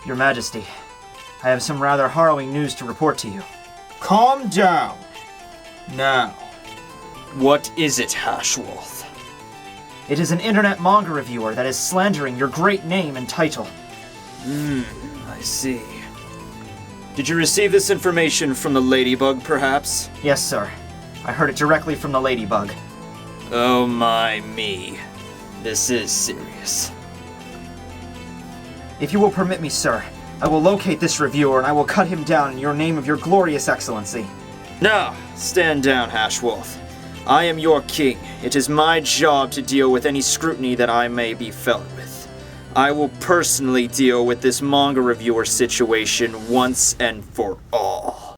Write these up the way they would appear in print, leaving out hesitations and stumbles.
Your Majesty, I have some rather harrowing news to report to you. Calm down. Now, What is it, Hashwolf? It is an internet manga reviewer that is slandering your great name and title. I see. Did you receive this information from the Ladybug, perhaps? Yes, sir. I heard it directly from the Ladybug. Oh my me. This is serious. If you will permit me, sir, I will locate this reviewer and I will cut him down in your name of your glorious excellency. Now, stand down, Hashwolf. I am your king. It is my job to deal with any scrutiny that I may be felt with. I will personally deal with this manga reviewer situation once and for all.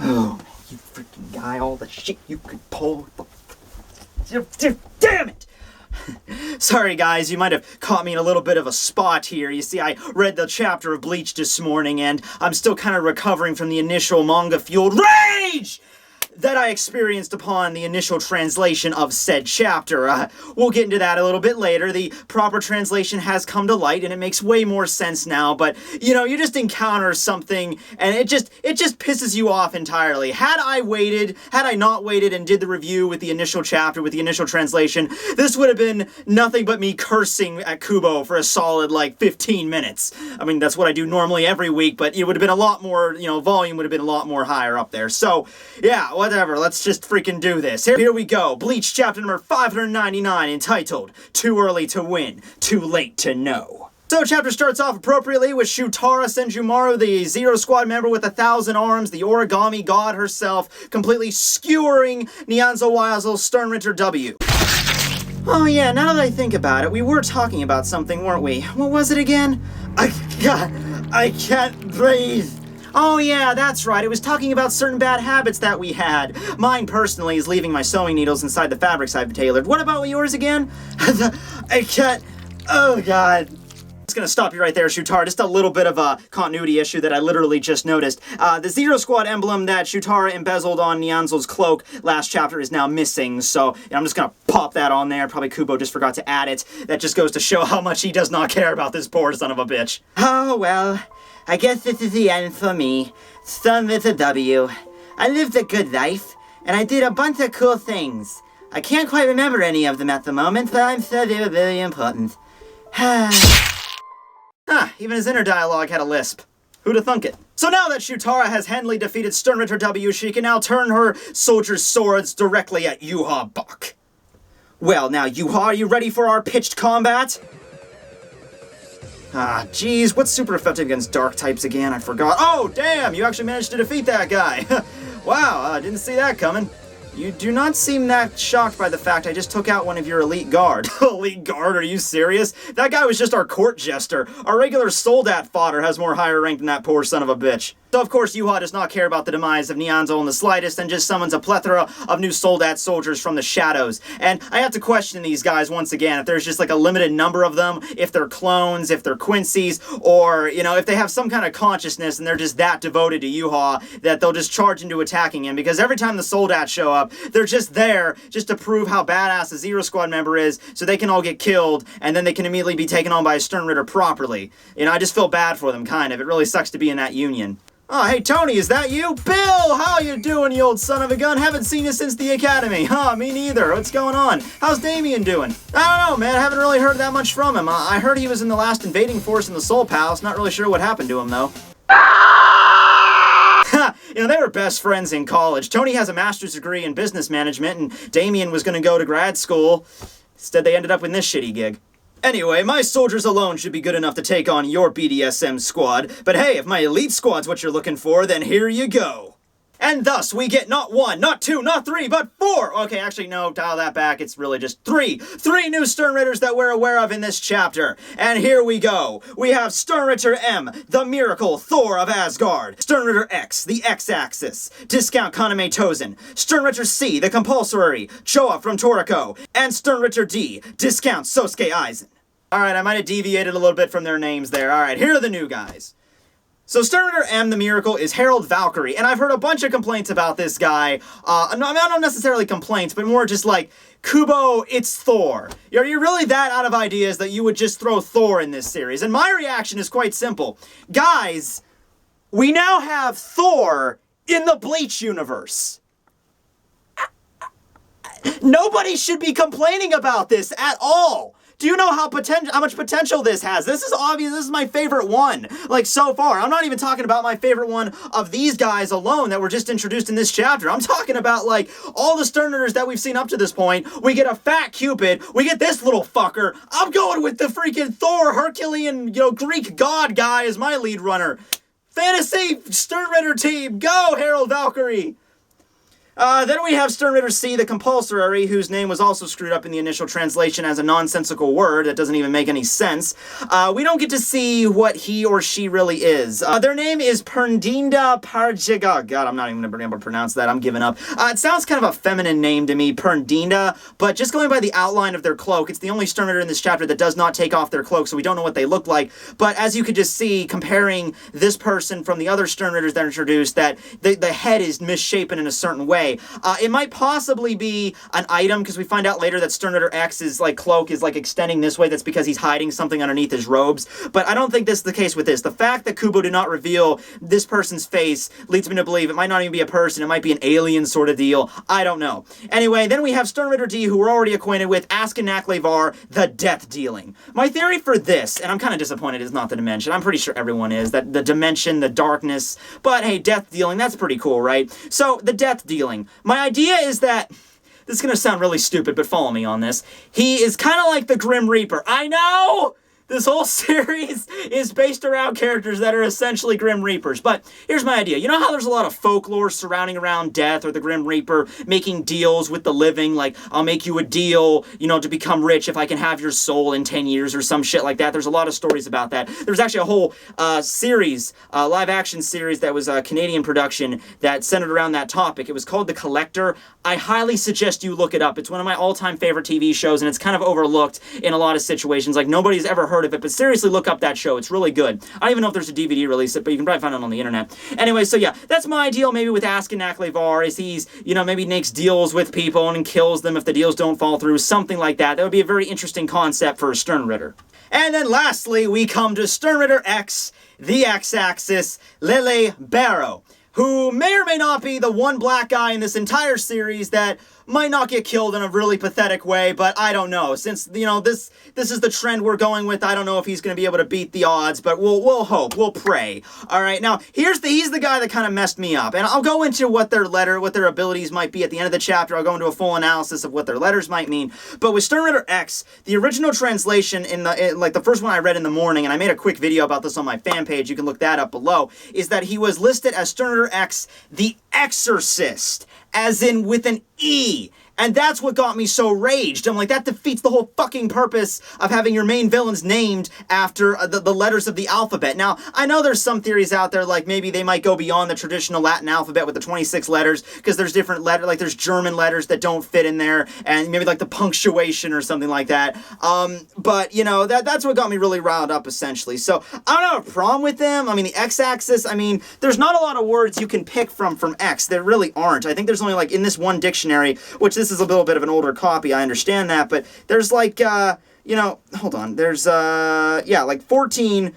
Oh, you freaking guy, all the shit you could pull. Damn it! Sorry guys, you might have caught me in a little bit of a spot here. You see, I read the chapter of Bleach this morning and I'm still kind of recovering from the initial manga-fueled rage that I experienced upon the initial translation of said chapter. We'll get into that a little bit later. The proper translation has come to light and it makes way more sense now, but you know, you just encounter something and it just pisses you off entirely. Had I not waited and did the review with the initial chapter, with the initial translation, this would have been nothing but me cursing at Kubo for a solid like 15 minutes. I mean, that's what I do normally every week, but it would have been a lot more, you know, volume would have been a lot more higher up there. So, yeah, whatever, let's just freaking do this. Here we go. Bleach chapter number 599, entitled, Too Early to Win, Too Late to Know. So chapter starts off appropriately with Shutara Senjumaru, the Zero Squad member with 1,000 arms, the origami god herself, completely skewering Nonzo Wise's Sternritter W. Oh yeah, now that I think about it, we were talking about something, weren't we? What was it again? I can't breathe. Oh yeah, that's right. It was talking about certain bad habits that we had. Mine, personally, is leaving my sewing needles inside the fabrics I've tailored. What about yours again? I can't... Oh god. Just gonna stop you right there, Shutara. Just a little bit of a continuity issue that I literally just noticed. The Zero Squad emblem that Shutara embezzled on Nyanzo's cloak last chapter is now missing, so I'm just gonna pop that on there. Probably Kubo just forgot to add it. That just goes to show how much he does not care about this poor son of a bitch. Oh, well... I guess this is the end for me. Son with a W. I lived a good life, and I did a bunch of cool things. I can't quite remember any of them at the moment, but I'm sure they were very important. Even his inner dialogue had a lisp. Who'da thunk it? So now that Shutara has handily defeated Sternritter W, she can now turn her soldiers' swords directly at Yuha Bach. Well, now, Yuha, are you ready for our pitched combat? Ah, geez, what's super effective against dark types again? I forgot. Oh, damn, you actually managed to defeat that guy. Wow, didn't see that coming. You do not seem that shocked by the fact I just took out one of your elite guard. Elite guard, are you serious? That guy was just our court jester. Our regular soldat fodder has more higher rank than that poor son of a bitch. So of course Yuha does not care about the demise of Nyanzo in the slightest and just summons a plethora of new soldat soldiers from the shadows. And I have to question these guys once again, if there's just like a limited number of them, if they're clones, if they're Quincy's, or, you know, if they have some kind of consciousness and they're just that devoted to Yuha that they'll just charge into attacking him. Because every time the soldats show up, they're just there just to prove how badass a Zero Squad member is so they can all get killed and then they can immediately be taken on by a Sternritter properly. You know, I just feel bad for them, kind of. It really sucks to be in that union. Oh, hey, Tony, is that you? Bill, how you doing, you old son of a gun? Haven't seen you since the academy. Huh, me neither. What's going on? How's Damien doing? I don't know, man. I haven't really heard that much from him. I heard he was in the last invading force in the Soul Palace. Not really sure what happened to him, though. You know, they were best friends in college. Tony has a master's degree in business management, and Damien was going to go to grad school. Instead, they ended up in this shitty gig. Anyway, my soldiers alone should be good enough to take on your BDSM squad, but hey, if my elite squad's what you're looking for, then here you go. And thus, we get not one, not two, not three, but four! Okay, actually, no, dial that back, it's really just three. Three new Sternritters that we're aware of in this chapter. And here we go. We have Sternritter M, the miracle Thor of Asgard. Sternritter X, the X-axis. Discount Kaname Tozen. Sternritter C, the compulsory, Choa from Toriko. And Sternritter D, discount Sosuke Aizen. Alright, I might have deviated a little bit from their names there. Alright, here are the new guys. So Sternritter M, the Miracle, is Harold Valkyrie, and I've heard a bunch of complaints about this guy. Not necessarily complaints, but more just like, Kubo, it's Thor. You're really that out of ideas that you would just throw Thor in this series. And my reaction is quite simple. Guys, we now have Thor in the Bleach universe. Nobody should be complaining about this at all. Do you know how much potential this has? This is obvious. This is my favorite one, like, so far. I'm not even talking about my favorite one of these guys alone that were just introduced in this chapter. I'm talking about, like, all the Sternritters that we've seen up to this point. We get a fat Cupid. We get this little fucker. I'm going with the freaking Thor, Herculean, Greek god guy as my lead runner. Fantasy Sternritter team. Go, Harold Valkyrie. Then we have Sternritter C, the Compulsory, whose name was also screwed up in the initial translation as a nonsensical word that doesn't even make any sense. We don't get to see what he or she really is. Their name is Perndinda Parjiga. God, I'm not even going to be able to pronounce that. I'm giving up. It sounds kind of a feminine name to me, Perndinda, but just going by the outline of their cloak, it's the only Sternritter in this chapter that does not take off their cloak, so we don't know what they look like. But as you could just see, comparing this person from the other Sternritters that are introduced, that the head is misshapen in a certain way. It might possibly be an item, because we find out later that Sternritter X's cloak is extending this way. That's because he's hiding something underneath his robes. But I don't think this is the case with this. The fact that Kubo did not reveal this person's face leads me to believe it might not even be a person. It might be an alien sort of deal. I don't know. Anyway, then we have Sternritter D, who we're already acquainted with, Askin Nacklavar, the death dealing. My theory for this, and I'm kind of disappointed it's not the dimension. I'm pretty sure everyone is. That the dimension, the darkness. But hey, death dealing, that's pretty cool, right? So, the death dealing. My idea is that, this is going to sound really stupid, but follow me on this. He is kind of like the Grim Reaper. I know! This whole series is based around characters that are essentially Grim Reapers. But here's my idea. You know how there's a lot of folklore surrounding around death or the Grim Reaper making deals with the living? Like, I'll make you a deal, to become rich if I can have your soul in 10 years or some shit like that. There's a lot of stories about that. There's actually a whole series, live-action series that was a Canadian production that centered around that topic. It was called The Collector. I highly suggest you look it up. It's one of my all-time favorite TV shows, and it's kind of overlooked in a lot of situations. Like, nobody's ever heard of it, but seriously look up that show. It's really good. I don't even know if there's a DVD release, but you can probably find it on the internet. Anyway, so yeah, that's my deal maybe with Askin Nacklavar, is he's, maybe makes deals with people and kills them if the deals don't fall through, something like that. That would be a very interesting concept for a Sternritter. And then lastly, we come to Sternritter X, the X-Axis, Lele Barrow, who may or may not be the one black guy in this entire series that might not get killed in a really pathetic way, but I don't know. Since, this is the trend we're going with, I don't know if he's going to be able to beat the odds, but we'll hope. We'll pray. All right, now, he's the guy that kind of messed me up, and I'll go into what their abilities might be at the end of the chapter. I'll go into a full analysis of what their letters might mean. But with Sternritter X, the original translation the first one I read in the morning, and I made a quick video about this on my fan page, you can look that up below, is that he was listed as Sternritter X, the Exorcist, as in with an E. And that's what got me so raged. I'm like, that defeats the whole fucking purpose of having your main villains named after the letters of the alphabet. Now, I know there's some theories out there, like maybe they might go beyond the traditional Latin alphabet with the 26 letters, because there's different letters, like there's German letters that don't fit in there, and maybe like the punctuation or something like that. But, that's what got me really riled up, essentially. So, I don't have a problem with them. I mean, the X-axis, there's not a lot of words you can pick from X. There really aren't. I think there's only, in this one dictionary, which this is a little bit of an older copy, I understand that, but there's hold on, there's 14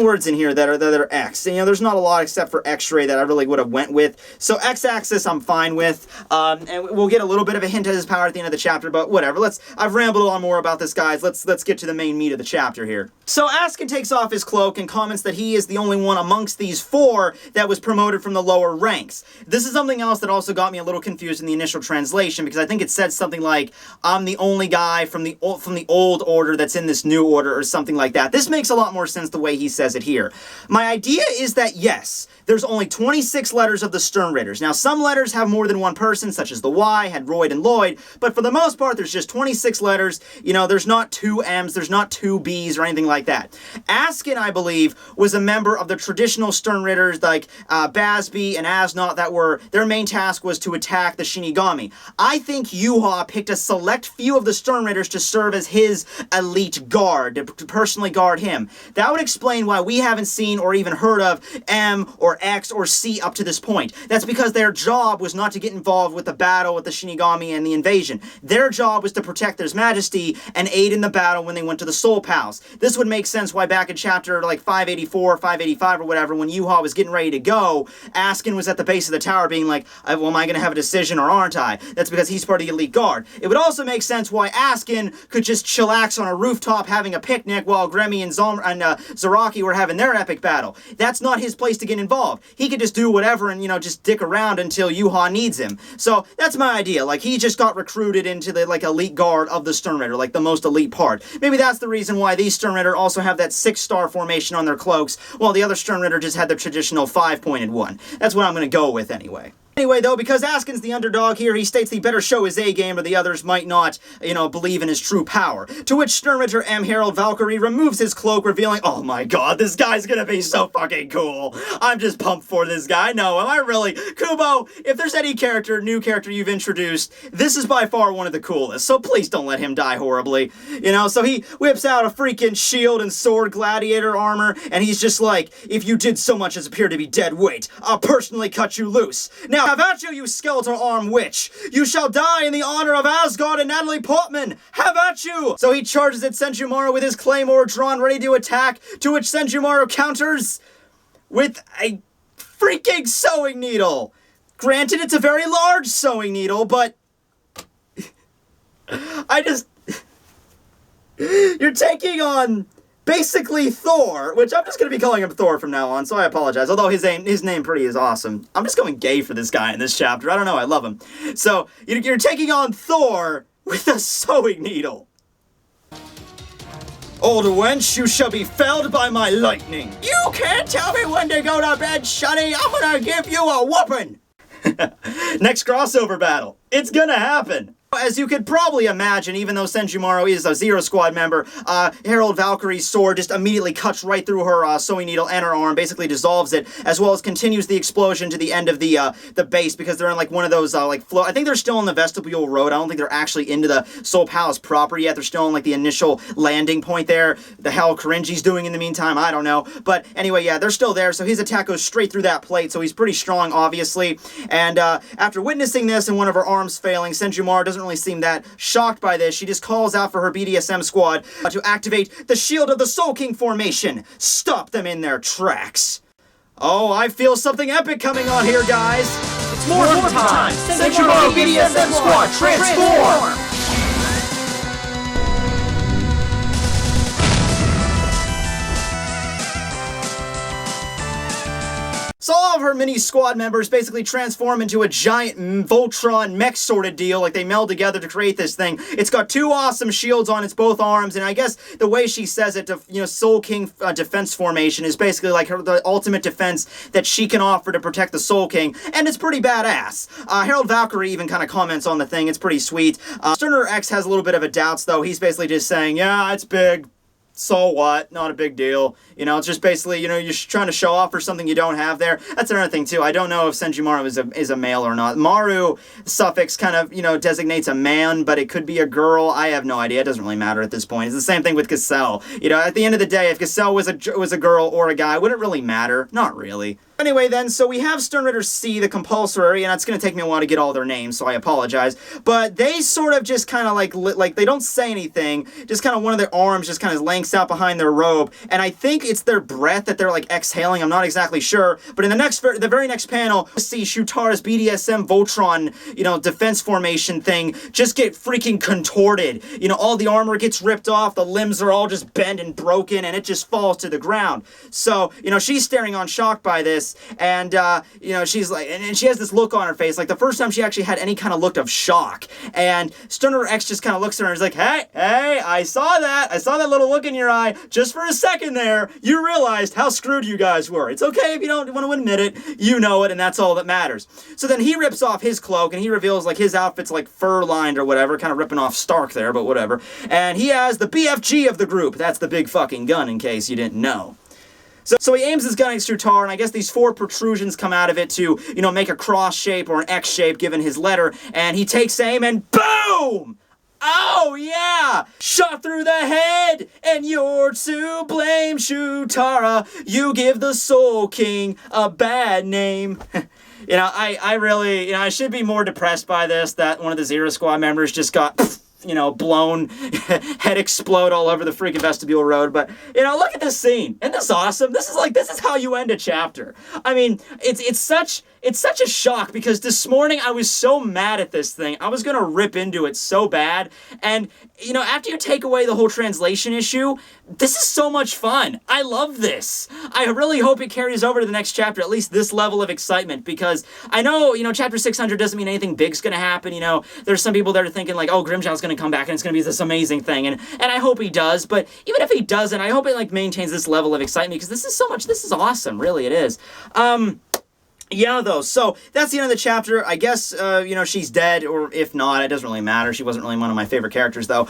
words in here that are X, and there's not a lot except for X-ray that I really would have went with. So X-axis I'm fine with, and we'll get a little bit of a hint of his power at the end of the chapter, but whatever. I've rambled on more about this, guys. Let's get to the main meat of the chapter here. So Askin takes off his cloak and comments that he is the only one amongst these 4 that was promoted from the lower ranks. This is something else that also got me a little confused in the initial translation, because I think it said something like, I'm the only guy from the old order that's in this new order, or something like that. This makes a lot more sense the way he says it here. My idea is that, yes, there's only 26 letters of the Sternritters. Now, some letters have more than one person, such as the Y, had Royd and Lloyd, but for the most part, there's just 26 letters. There's not 2 M's, there's not 2 B's, or anything like like that. Askin, I believe, was a member of the traditional Stern Ritters like Basby and Asnot that were, their main task was to attack the Shinigami. I think Yuha picked a select few of the Stern Ritters to serve as his elite guard, to personally guard him. That would explain why we haven't seen or even heard of M or X or C up to this point. That's because their job was not to get involved with the battle with the Shinigami and the invasion. Their job was to protect His Majesty and aid in the battle when they went to the Soul Palace. This would make sense why back in chapter like 584 or 585 or whatever, when Yuha was getting ready to go, Askin was at the base of the tower being like, well, am I going to have a decision or aren't I? That's because he's part of the elite guard. It would also make sense why Askin could just chillax on a rooftop having a picnic while Gremmy and Zaraki were having their epic battle. That's not his place to get involved. He could just do whatever and, just dick around until Yuha needs him. So that's my idea. Like, he just got recruited into the, like, elite guard of the Stern Ritter, like the most elite part. Maybe that's the reason why these Stern Ritter also have that 6-star formation on their cloaks, while the other Stern Ritter just had the traditional 5-pointed one. That's what I'm going to go with anyway. Anyway, though, because Askin's the underdog here, he states he better show his A-game or the others might not, believe in his true power. To which Stern Ritter M. Harold Valkyrie removes his cloak, revealing, oh my god, this guy's gonna be so fucking cool. I'm just pumped for this guy. No, am I really? Kubo, if there's any new character you've introduced, this is by far one of the coolest, so please don't let him die horribly. So he whips out a freaking shield and sword gladiator armor, and he's just like, if you did so much as appear to be dead weight, I'll personally cut you loose. Now, have at you, you skeletal arm witch! You shall die in the honor of Asgard and Natalie Portman! Have at you! So he charges at Senjumaru with his claymore drawn, ready to attack, to which Senjumaru counters with a freaking sewing needle! Granted, it's a very large sewing needle, but you're taking on basically Thor, which I'm just going to be calling him Thor from now on, so I apologize. Although his name pretty is awesome. I'm just going gay for this guy in this chapter. I don't know, I love him. So, you're taking on Thor with a sewing needle. Old wench, you shall be felled by my lightning. You can't tell me when to go to bed, Shunny. I'm going to give you a whooping. Next crossover battle. It's going to happen. As you could probably imagine, even though Senjumaru is a Zero Squad member, Harold Valkyrie's sword just immediately cuts right through her sewing needle and her arm, basically dissolves it, as well as continues the explosion to the end of the base, because they're in like one of those I think they're still on the Vestibule Road. I don't think they're actually into the Soul Palace proper yet. They're still on like the initial landing point there. The hell Korinji's doing in the meantime, I don't know. But anyway, yeah, they're still there, so his attack goes straight through that plate, so he's pretty strong, obviously. And after witnessing this and one of her arms failing, Senjumaru doesn't really seem that shocked by this. She just calls out for her BDSM squad to activate the Shield of the Soul King formation. Stop them in their tracks. Oh, I feel something epic coming on here, guys. It's more time. Senjumaru BDSM squad, transform! So all of her mini squad members basically transform into a giant Voltron mech sort of deal, like they meld together to create this thing. It's got 2 awesome shields on its both arms, and I guess the way she says it, Soul King defense formation is basically like the ultimate defense that she can offer to protect the Soul King, and it's pretty badass. Harold Valkyrie even kind of comments on the thing. It's pretty sweet. Sterner X has a little bit of a doubts, though. He's basically just saying, yeah, it's big. So what? Not a big deal. It's just basically, you're trying to show off for something you don't have there. That's another thing, too. I don't know if Senjumaru is a male or not. Maru suffix kind of, designates a man, but it could be a girl. I have no idea. It doesn't really matter at this point. It's the same thing with Cassell. At the end of the day, if Cassell was a girl or a guy, would it really matter? Not really. Anyway, then, so we have Stern Ritter C, the compulsory, and it's going to take me a while to get all their names, so I apologize. But they sort of just kind of like they don't say anything, just kind of one of their arms just kind of lanks out behind their robe, and I think it's their breath that they're like exhaling, I'm not exactly sure, but in the very next panel, we see Shutara's BDSM Voltron, defense formation thing just get freaking contorted. All the armor gets ripped off, the limbs are all just bent and broken, and it just falls to the ground. So, she's staring on shocked by this, and, she's like, and she has this look on her face, like the first time she actually had any kind of look of shock, and Sterner X just kind of looks at her and is like, hey, I saw that little look in your eye, just for a second there, you realized how screwed you guys were. It's okay if you don't want to admit it. You know it, and that's all that matters. So then he rips off his cloak, and he reveals, like, his outfit's, like, fur-lined or whatever, kind of ripping off Stark there, but whatever. And he has the BFG of the group. That's the big fucking gun, in case you didn't know. So he aims his gun at Tar, and I guess these 4 protrusions come out of it to, you know, make a cross shape or an X shape given his letter, and he takes aim and boom! Oh, yeah! Shot through the head, and you're to blame, Shutara. You give the Soul King a bad name. You know, I really, you know, I should be more depressed by this, that one of the Zero Squad members just got, you know, blown, head explode all over the freaking vestibule road. But, you know, look at this scene. Isn't this awesome? This is how you end a chapter. I mean, it's such a shock, because this morning I was so mad at this thing. I was gonna rip into it so bad. And, you know, after you take away the whole translation issue, this is so much fun. I love this. I really hope it carries over to the next chapter, at least this level of excitement, because I know, you know, chapter 600 doesn't mean anything big's gonna happen. You know, there's some people that are thinking like, oh, Grimjow's gonna come back and it's gonna be this amazing thing. And I hope he does, but even if he doesn't, I hope it like maintains this level of excitement, because this is awesome. Really, it is. Yeah, though, so that's the end of the chapter. I guess, you know, she's dead, or if not, it doesn't really matter. She wasn't really one of my favorite characters, though.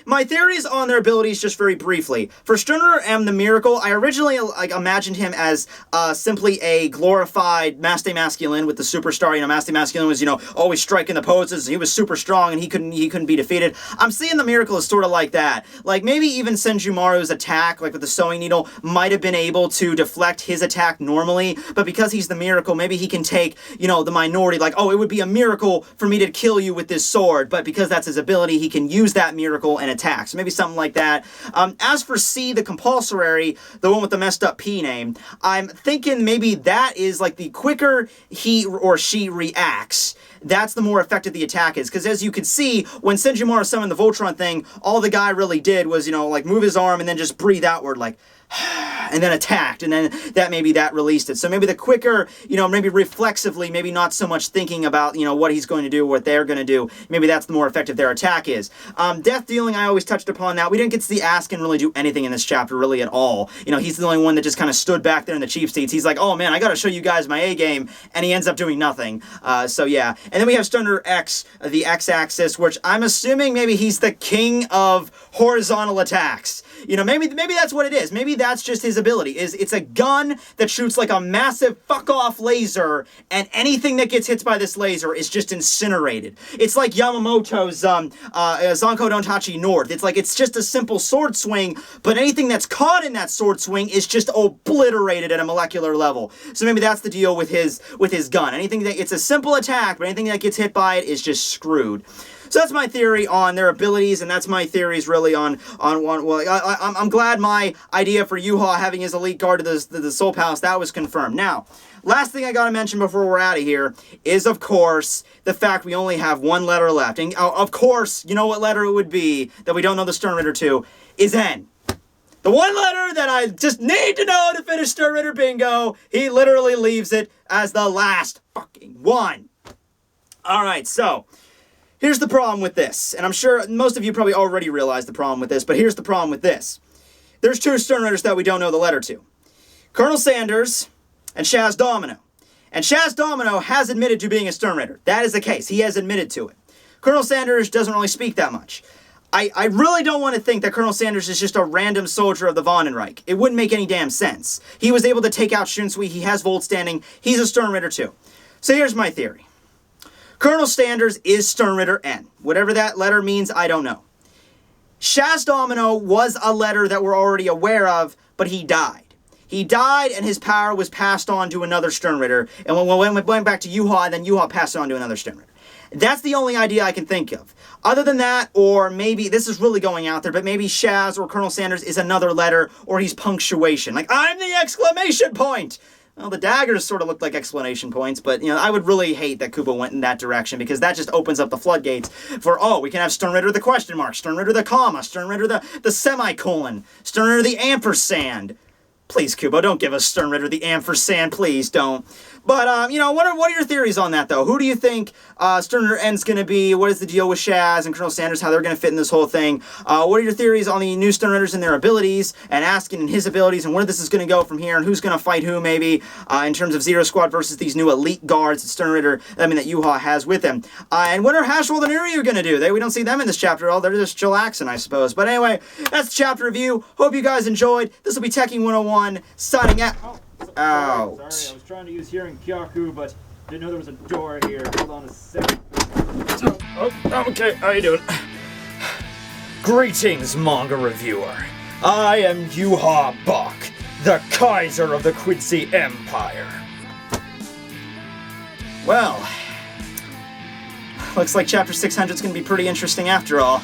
My theories on their abilities, just very briefly. For Sturner M. the Miracle, I originally, like, imagined him as, simply a glorified Maste Masculine with the superstar. You know, Maste Masculine was, you know, always striking the poses. He was super strong, and he couldn't be defeated. I'm seeing the Miracle as sort of like that. Like, maybe even Senjumaru's attack, like with the sewing needle, might have been able to deflect his attack normally, but because he's the Miracle, maybe he can take, you know, the minority, like, oh, it would be a miracle for me to kill you with this sword, but because that's his ability, he can use that miracle and attack. So maybe something like that. As for C, the compulsory, the one with the messed up P name, I'm thinking maybe that is, like, the quicker he or she reacts, that's the more effective the attack is. Because as you can see, when Senjumaru summoned the Voltron thing, all the guy really did was, you know, like, move his arm and then just breathe outward, like, and then attacked, and then that released it. So maybe the quicker, you know, maybe reflexively, maybe not so much thinking about, you know, what he's going to do, what they're going to do, maybe that's the more effective their attack is. Death dealing, I always touched upon that. We didn't get to see Askin really do anything in this chapter, really at all. You know, he's the only one that just kind of stood back there in the cheap seats. He's like, oh man, I gotta show you guys my A game, and he ends up doing nothing. So yeah. And then we have Stunner X, the X-axis, which I'm assuming maybe he's the king of horizontal attacks. You know, maybe that's what it is. Maybe that's just his ability. It's a gun that shoots like a massive fuck-off laser, and anything that gets hit by this laser is just incinerated. It's like Yamamoto's Zanko Dontachi North. It's like, it's just a simple sword swing, but anything that's caught in that sword swing is just obliterated at a molecular level. So maybe that's the deal with his gun. Anything that, it's a simple attack, but anything that gets hit by it is just screwed. So that's my theory on their abilities, and that's my theories really on one. Well, I'm glad my idea for Yuha having his elite guard to the Soul Palace, that was confirmed. Now, last thing I gotta mention before we're out of here is, of course, the fact we only have one letter left. And of course, you know what letter it would be that we don't know the Stern Ritter to is N. The one letter that I just need to know to finish Stern Ritter bingo, he literally leaves it as the last fucking one. Alright, so here's the problem with this, and I'm sure most of you probably already realized the problem with this, but here's the problem with this. There's 2 Stern Ritters that we don't know the letter to. Colonel Sanders and Shaz Domino. And Shaz Domino has admitted to being a Stern Ritter. That is the case. He has admitted to it. Colonel Sanders doesn't really speak that much. I really don't want to think that Colonel Sanders is just a random soldier of the Vandenreich. It wouldn't make any damn sense. He was able to take out Shunsui. He has Volt standing. He's a Stern Ritter too. So here's my theory. Colonel Sanders is Stern Ritter N. Whatever that letter means, I don't know. Shaz Domino was a letter that we're already aware of, but he died. He died, and his power was passed on to another Stern Ritter. And when we went back to Yuha, then Yuha passed it on to another Stern Ritter. That's the only idea I can think of. Other than that, or maybe, this is really going out there, but maybe Shaz or Colonel Sanders is another letter, or he's punctuation. Like, I'm the exclamation point! Well, the daggers sort of look like exclamation points, but, you know, I would really hate that Kubo went in that direction, because that just opens up the floodgates for, oh, we can have Stern Ritter the question mark, Stern Ritter the comma, Stern Ritter the semicolon, Stern Ritter the ampersand. Please, Kubo, don't give us Stern Ritter the ampersand. Please don't. But, you know, what are your theories on that, though? Who do you think Stern Ritter End's going to be? What is the deal with Shaz and Colonel Sanders, how they're going to fit in this whole thing? What are your theories on the new Stern Ritters and their abilities, and Askin and his abilities, and where this is going to go from here, and who's going to fight who, maybe, in terms of Zero Squad versus these new elite guards that Stern Ritter, that Yuha has with him? And what are Hashwold and Uryu going to do? We don't see them in this chapter at all. They're just chillaxing, I suppose. But anyway, that's the chapter review. Hope you guys enjoyed. This will be Tekking101 signing out. Ouch. Sorry, I was trying to use hearing Kyaku, but didn't know there was a door here. Hold on a second. Okay, how you doing? Greetings, manga reviewer. I am Yuha Bach, the Kaiser of the Quincy Empire. Well, looks like chapter 600 is going to be pretty interesting after all.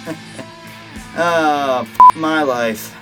My life.